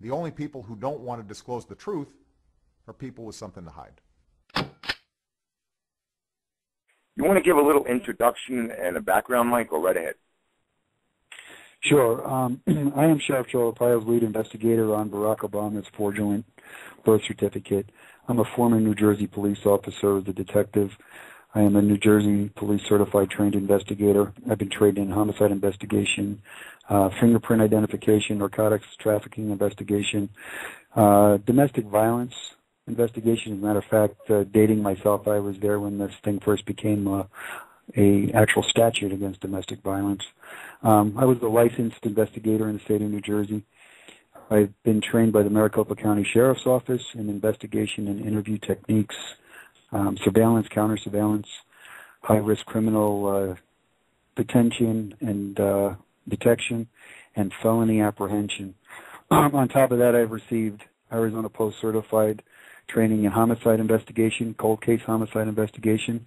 The only people who don't want to disclose the truth are people with something to hide. You want to give a little introduction and a background, Mike, or right ahead? Sure. I am Sheriff Joe Arpaio's lead investigator on Barack Obama's fraudulent birth certificate. I'm a former New Jersey police officer as a detective. I am a New Jersey police certified trained investigator. I've been trained in homicide investigation, fingerprint identification, narcotics trafficking investigation, domestic violence investigation. As a matter of fact, dating myself, I was there when this thing first became a actual statute against domestic violence. I was a licensed investigator in the state of New Jersey. I've been trained by the Maricopa County Sheriff's Office in investigation and interview techniques, surveillance, counter-surveillance, high-risk criminal detention and detection, and felony apprehension. On top of that, I've received Arizona Post Certified training in homicide investigation, cold case homicide investigation,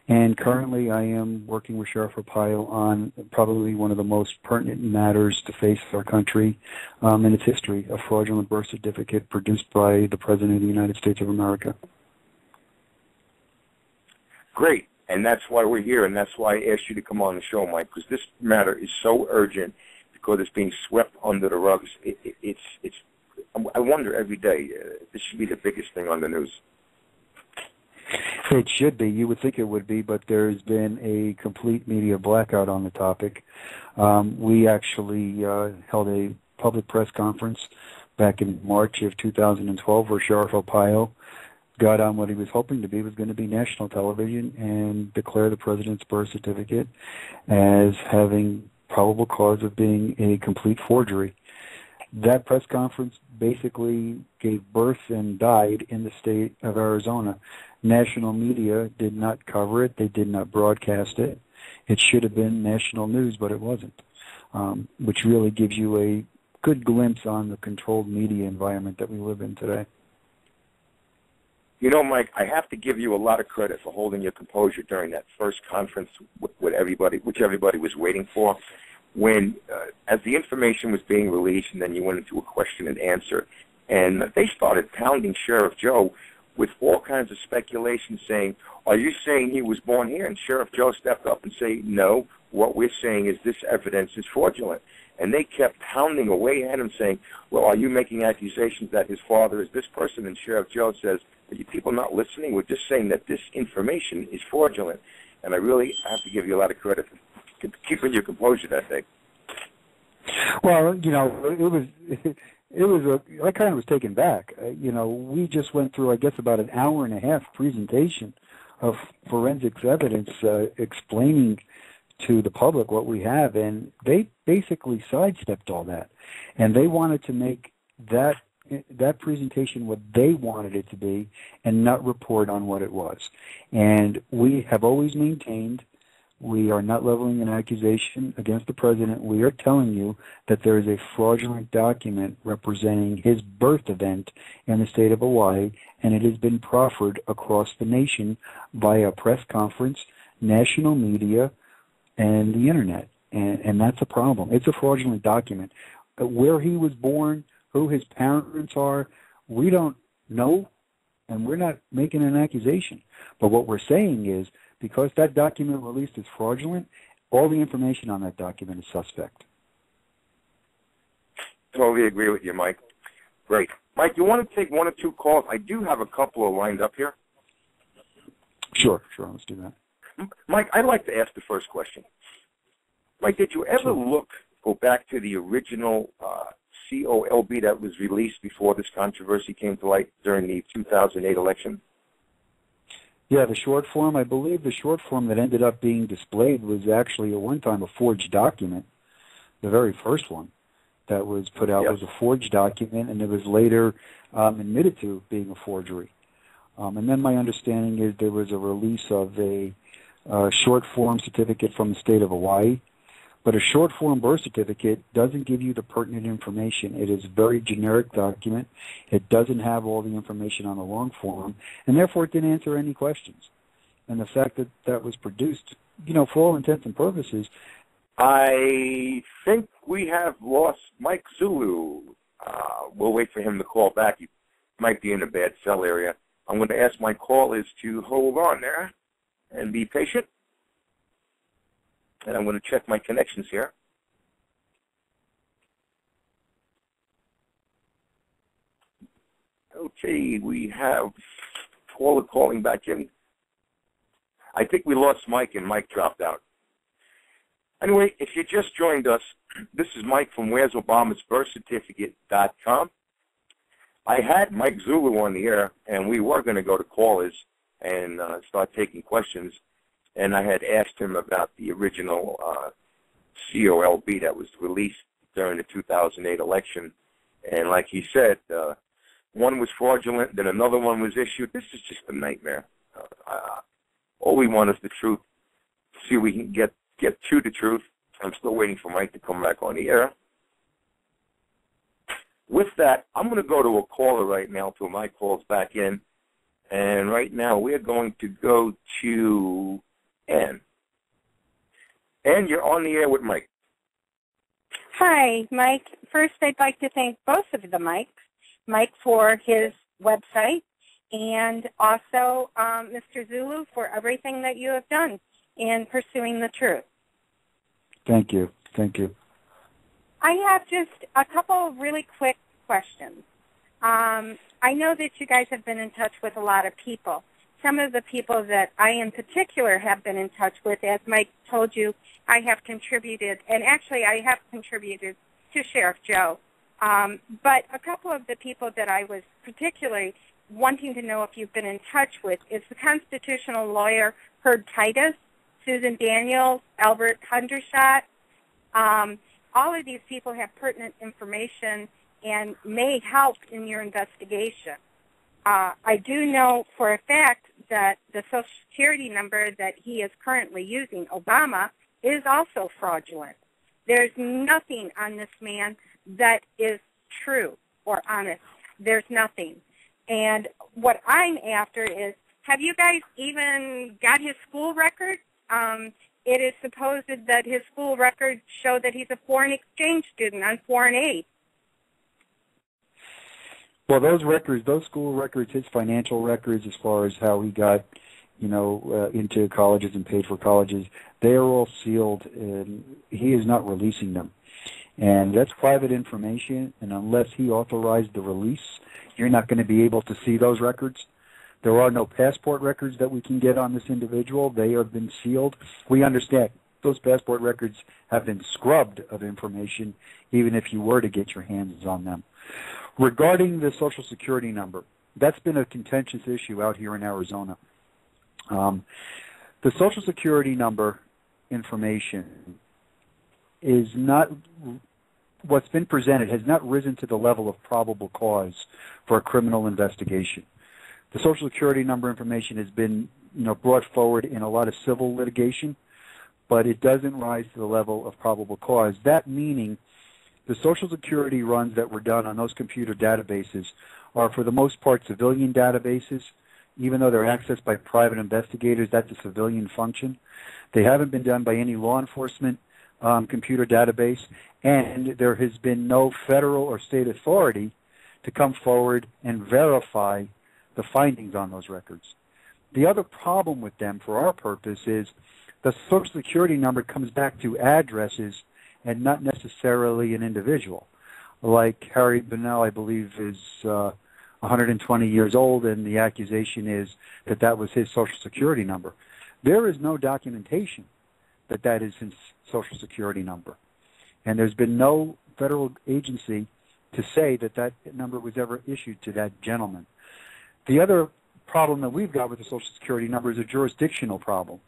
and currently I am working with Sheriff Arpaio on probably one of the most pertinent matters to face our country in its history, a fraudulent birth certificate produced by the President of the United States of America. Great, and that's why we're here, and that's why I asked you to come on the show, Mike, because this matter is so urgent because it's being swept under the rugs. I wonder every day, this should be the biggest thing on the news. It should be. You would think it would be, but there's been a complete media blackout on the topic. We actually held a public press conference back in March of 2012 where Sheriff Arpaio got on what he was hoping to be was going to be national television and declare the president's birth certificate as having probable cause of being a complete forgery. That press conference basically gave birth and died in the state of Arizona. National media did not cover it. They did not broadcast it. It should have been national news, but it wasn't, which really gives you a good glimpse on the controlled media environment that we live in today. You know, Mike, I have to give you a lot of credit for holding your composure during that first conference with everybody, which everybody was waiting for. When, as the information was being released, and then you went into a question and answer, and they started pounding Sheriff Joe with all kinds of speculation saying, are you saying he was born here? And Sheriff Joe stepped up and said, no, what we're saying is this evidence is fraudulent. And they kept pounding away at him saying, well, are you making accusations that his father is this person? And Sheriff Joe says, are you people not listening? We're just saying that this information is fraudulent. And I really have to give you a lot of credit for keeping your composure that day. Well, you know, I kind of was taken back. You know, we just went through, I guess, about an hour and a half presentation of forensics evidence explaining to the public what we have, and they basically sidestepped all that. And they wanted to make that presentation what they wanted it to be and not report on what it was. And we have always maintained we are not leveling an accusation against the president. We are telling you that there is a fraudulent document representing his birth event in the state of Hawaii, and it has been proffered across the nation via press conference, national media, and the Internet. And that's a problem. It's a fraudulent document. Where he was born, who his parents are, we don't know, and we're not making an accusation. But what we're saying is, because that document released is fraudulent, all the information on that document is suspect. Totally agree with you, Mike. Great. Mike, you want to take one or two calls? I do have a couple of lined up here. Sure, let's do that. Mike, I'd like to ask the first question. Mike, did you ever go back to the original COLB that was released before this controversy came to light during the 2008 election? Yeah, the short form, I believe the short form that ended up being displayed was actually at one time a forged document. The very first one that was put out was a forged document, and it was later admitted to being a forgery. And then my understanding is there was a release of a short form certificate from the state of Hawaii. But a short form birth certificate doesn't give you the pertinent information. It is a very generic document. It doesn't have all the information on the long form, and therefore it didn't answer any questions. And the fact that that was produced, you know, for all intents and purposes. I think we have lost Mike Zulu. We'll wait for him to call back. He might be in a bad cell area. I'm going to ask my callers to hold on there and be patient. And I'm going to check my connections here. Okay, we have caller calling back in. I think we lost Mike, and Mike dropped out. Anyway, if you just joined us, this is Mike from Where's Obama's Birth Certificate.com. I had Mike Zulu on the air, and we were going to go to callers and start taking questions. And I had asked him about the original COLB that was released during the 2008 election. And like he said, one was fraudulent, then another one was issued. This is just a nightmare. All we want is the truth. See if we can get to the truth. I'm still waiting for Mike to come back on the air. With that, I'm going to go to a caller right now till Mike calls back in. And right now we're going to go to Ann. Ann, you're on the air with Mike. Hi, Mike. First, I'd like to thank both of the Mikes. Mike for his website, and also Mr. Zulu for everything that you have done in pursuing the truth. Thank you. Thank you. I have just a couple of really quick questions. I know that you guys have been in touch with a lot of people. Some of the people that I in particular have been in touch with, as Mike told you, I have contributed, and actually I have contributed to Sheriff Joe. But a couple of the people that I was particularly wanting to know if you've been in touch with is the constitutional lawyer Herb Titus, Susan Daniels, Albert Hundershot. All of these people have pertinent information and may help in your investigation. I do know for a fact that the Social Security number that he is currently using, Obama, is also fraudulent. There's nothing on this man that is true or honest. There's nothing. And what I'm after is, have you guys even got his school record? It is supposed that his school records show that he's a foreign exchange student on foreign aid. Well, those records, those school records, his financial records as far as how he got, into colleges and paid for colleges, they are all sealed, and he is not releasing them. And that's private information, and unless he authorized the release, you're not going to be able to see those records. There are no passport records that we can get on this individual. They have been sealed. We understand those passport records have been scrubbed of information, even if you were to get your hands on them. Regarding the Social Security number, that's been a contentious issue out here in Arizona. The Social Security number information is not, what's been presented has not risen to the level of probable cause for a criminal investigation. The Social Security number information has been, brought forward in a lot of civil litigation, but it doesn't rise to the level of probable cause. That meaning the Social Security runs that were done on those computer databases are, for the most part, civilian databases. Even though they're accessed by private investigators, that's a civilian function. They haven't been done by any law enforcement computer database, and there has been no federal or state authority to come forward and verify the findings on those records. The other problem with them, for our purpose, is the Social Security number comes back to addresses and not necessarily an individual. Like Harry Bunnell, I believe, is 120 years old, and the accusation is that that was his Social Security number. There is no documentation that that is his Social Security number. And there's been no federal agency to say that that number was ever issued to that gentleman. The other problem that we've got with the Social Security number is a jurisdictional problem.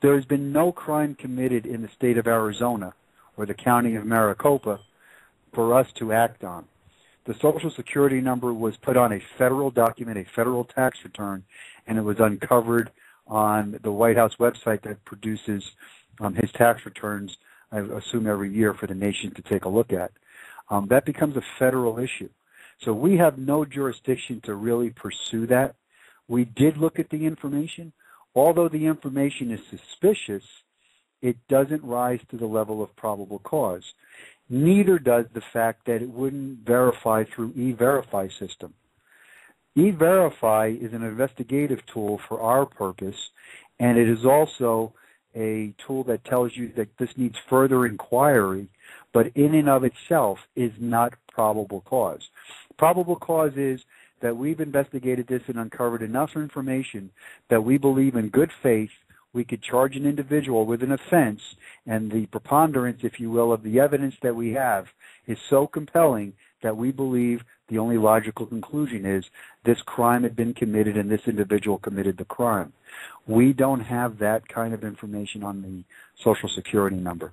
There has been no crime committed in the state of Arizona or the county of Maricopa for us to act on. The Social Security number was put on a federal document, a federal tax return, and it was uncovered on the White House website that produces his tax returns, I assume, every year for the nation to take a look at. That becomes a federal issue. So we have no jurisdiction to really pursue that. We did look at the information. Although the information is suspicious, it doesn't rise to the level of probable cause. Neither does the fact that it wouldn't verify through E-Verify system. E-Verify is an investigative tool for our purpose, and it is also a tool that tells you that this needs further inquiry, but in and of itself is not probable cause. Probable cause is that we've investigated this and uncovered enough information that we believe in good faith we could charge an individual with an offense, and the preponderance, if you will, of the evidence that we have is so compelling that we believe the only logical conclusion is this crime had been committed and this individual committed the crime. We don't have that kind of information on the Social Security number.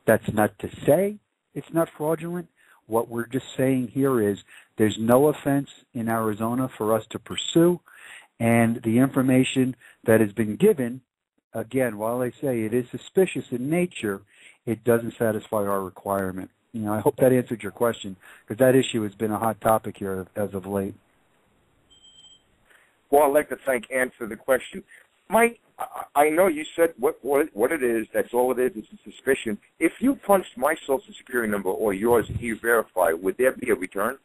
That's not to say it's not fraudulent. What we're just saying here is there's no offense in Arizona for us to pursue, and the information that has been given, again, while I say it is suspicious in nature, it doesn't satisfy our requirement. I hope that answered your question, because that issue has been a hot topic here as of late. Well, I'd like to thank Ann for the question. Mike, I know you said what it is. That's all it is. It's a suspicion. If you punched my Social Security number or yours and you verify, would there be a return?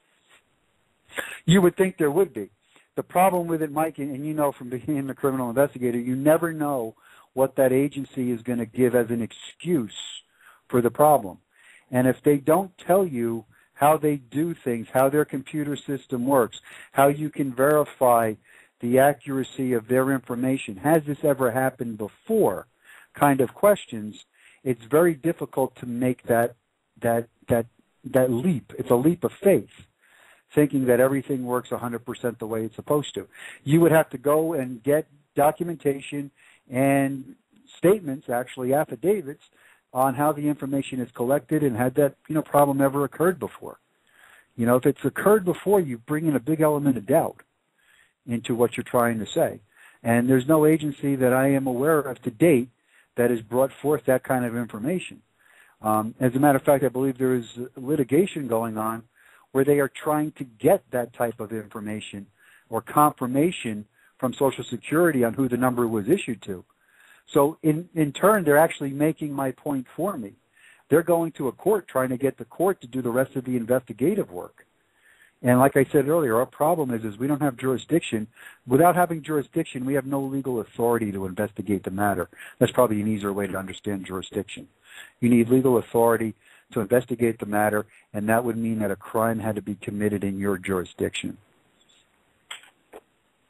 You would think there would be. The problem with it, Mike, and you know from being a criminal investigator, you never know what that agency is going to give as an excuse for the problem. And if they don't tell you how they do things, how their computer system works, how you can verify the accuracy of their information, has this ever happened before, kind of questions, it's very difficult to make that leap. It's a leap of faith, thinking that everything works 100% the way it's supposed to. You would have to go and get documentation and statements, actually affidavits, on how the information is collected and had that problem ever occurred before. If it's occurred before, you bring in a big element of doubt into what you're trying to say. And there's no agency that I am aware of to date that has brought forth that kind of information. As a matter of fact, I believe there is litigation going on where they are trying to get that type of information or confirmation from Social Security on who the number was issued to. So in turn, they're actually making my point for me. They're going to a court trying to get the court to do the rest of the investigative work. And like I said earlier, our problem is we don't have jurisdiction. Without having jurisdiction, we have no legal authority to investigate the matter. That's probably an easier way to understand jurisdiction. You need legal authority to investigate the matter, and that would mean that a crime had to be committed in your jurisdiction.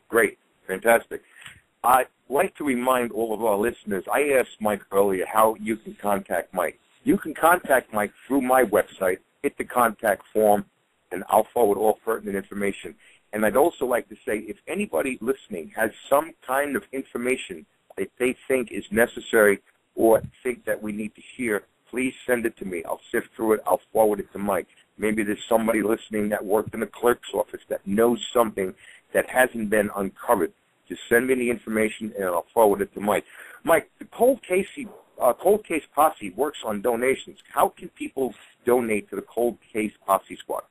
Great. Fantastic. I'd like to remind all of our listeners, I asked Mike earlier how you can contact Mike. You can contact Mike through my website, hit the contact form, and I'll forward all pertinent information. And I'd also like to say, if anybody listening has some kind of information that they think is necessary or think that we need to hear, please send it to me. I'll sift through it. I'll forward it to Mike. Maybe there's somebody listening that worked in the clerk's office that knows something that hasn't been uncovered. Just send me the information, and I'll forward it to Mike. Mike, the Cold Case Posse works on donations. How can people donate to the Cold Case Posse Squad?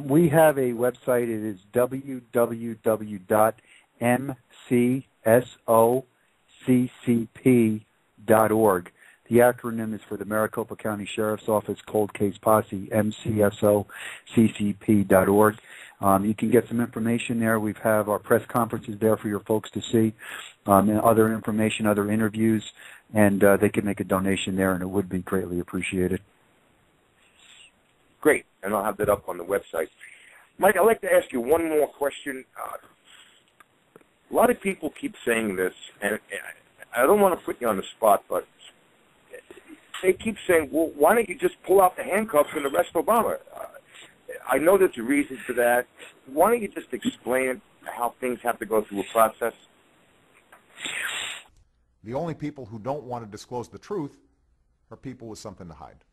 We have a website. It is www.mcsoccp.org. The acronym is for the Maricopa County Sheriff's Office Cold Case Posse, mcsoccp.org. You can get some information there. We have our press conferences there for your folks to see, and other information, other interviews, and they can make a donation there, and it would be greatly appreciated. Great, and I'll have that up on the website. Mike, I'd like to ask you one more question. A lot of people keep saying this, and I don't want to put you on the spot, but they keep saying, well, why don't you just pull out the handcuffs and arrest Obama? I know there's a reason for that. Why don't you just explain how things have to go through a process? The only people who don't want to disclose the truth are people with something to hide.